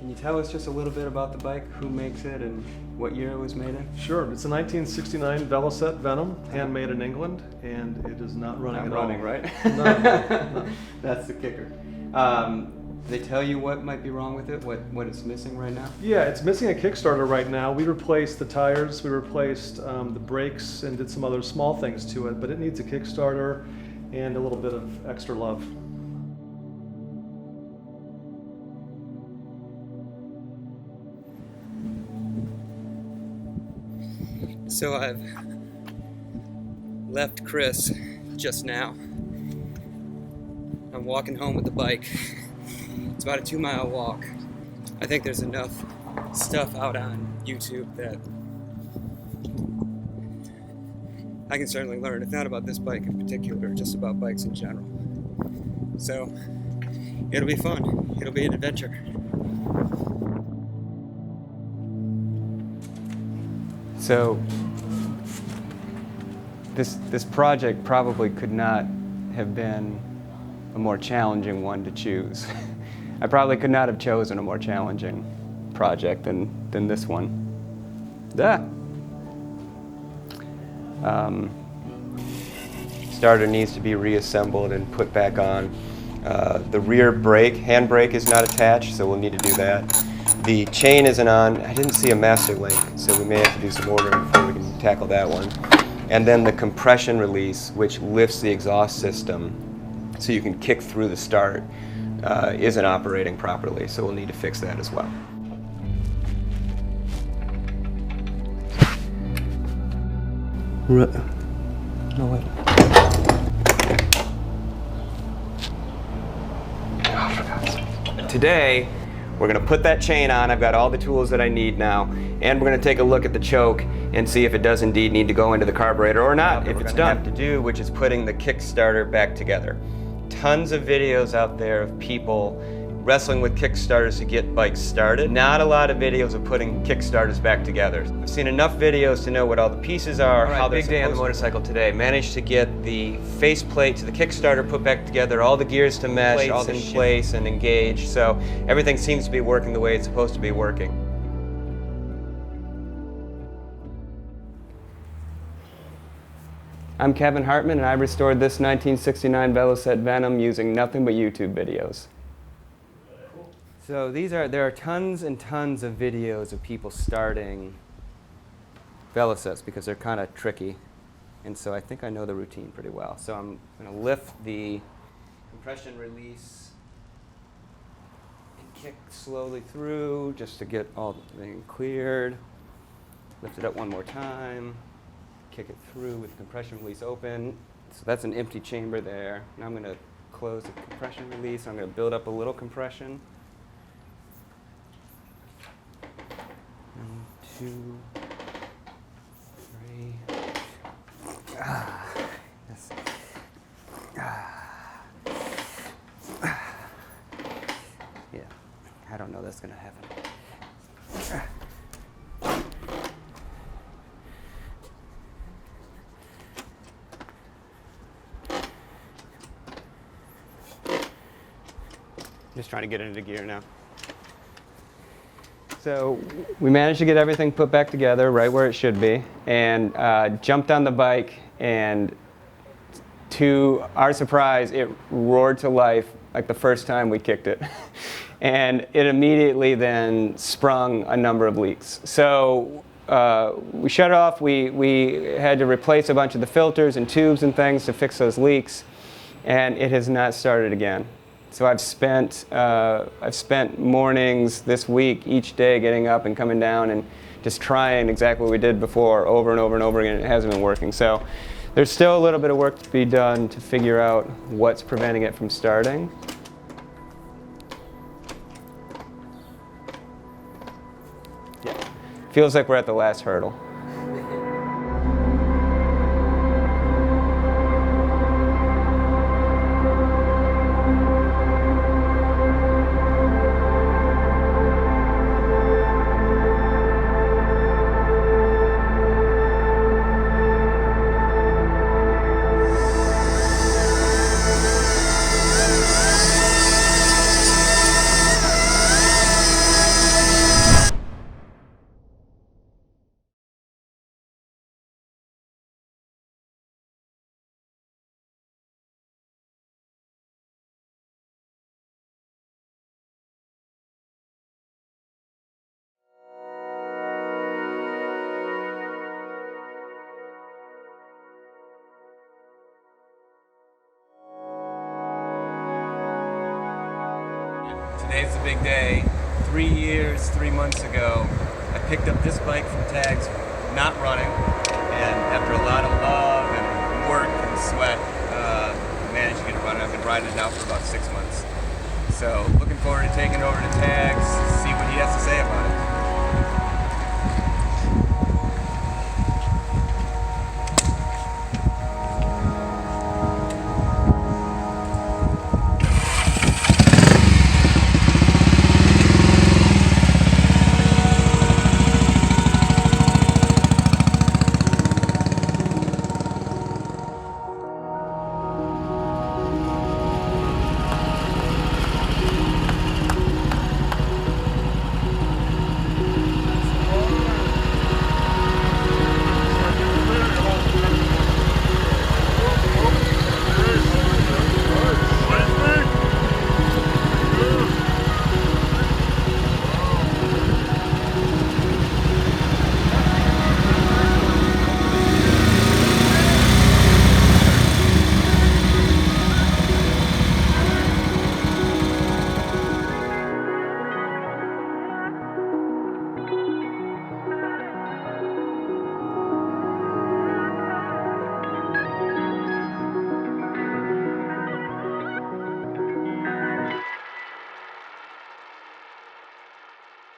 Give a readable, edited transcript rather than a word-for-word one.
Can you tell us just a little bit about the bike, who makes it, and what year it was made in? Sure. It's a 1969 Velocette Venom, handmade in England, and it is not running at all. Not running, right? No. That's the kicker. They tell you what might be wrong with it, what it's missing right now? Yeah, it's missing a Kickstarter right now. We replaced the tires, we replaced the brakes, and did some other small things to it, but it needs a Kickstarter and a little bit of extra love. So I've left Chris just now. I'm walking home with the bike. It's about a 2-mile walk. I think there's enough stuff out on YouTube that I can certainly learn, if not about this bike in particular, just about bikes in general. So it'll be fun. It'll be an adventure. So this project probably could not have been a more challenging one to choose. I probably could not have chosen a more challenging project than this one. Starter needs to be reassembled and put back on. The rear brake, hand brake is not attached, so we'll need to do that. The chain isn't on. I didn't see a master link, so we may have to do some ordering before we can tackle that one. And then the compression release, which lifts the exhaust system so you can kick through the start, isn't operating properly, so we'll need to fix that as well. No way. Oh, for God's sake. Today, we're going to put that chain on. I've got all the tools that I need now, and we're going to take a look at the choke and see if it does indeed need to go into the carburetor or not, if it's done. What we have to do, which is putting the Kickstarter back together. Tons of videos out there of people wrestling with Kickstarters to get bikes started. Not a lot of videos of putting Kickstarters back together. I've seen enough videos to know what all the pieces are, how they're big day on the motorcycle today. Managed to get the faceplate to the Kickstarter put back together, all the gears to mesh, all in place and engage. So everything seems to be working the way it's supposed to be working. I'm Kevin Hartman, and I restored this 1969 Velocette Venom using nothing but YouTube videos. So there are tons and tons of videos of people starting Velocettes because they're kind of tricky. And so I think I know the routine pretty well. So I'm going to lift the compression release and kick slowly through just to get all the thing cleared. Lift it up one more time. Kick it through with the compression release open. So that's an empty chamber there. Now I'm going to close the compression release. I'm going to build up a little compression. 1, 2, 3. Yes. Yeah, I don't know that's going to happen. Just trying to get it into gear now. So we managed to get everything put back together right where it should be, and jumped on the bike, and to our surprise, it roared to life like the first time we kicked it. And it immediately then sprung a number of leaks. So we shut it off. We had to replace a bunch of the filters and tubes and things to fix those leaks, and it has not started again. So I've spent mornings this week, each day, getting up and coming down and just trying exactly what we did before, over and over and over again. It hasn't been working. So there's still a little bit of work to be done to figure out what's preventing it from starting. Yeah, feels like we're at the last hurdle. Today's the big day. 3 years, 3 months ago, I picked up this bike from Tags, not running, and after a lot of love and work and sweat, managed to get it running. I've been riding it now for about 6 months. So looking forward to taking it over to Tags, see what he has to say about it.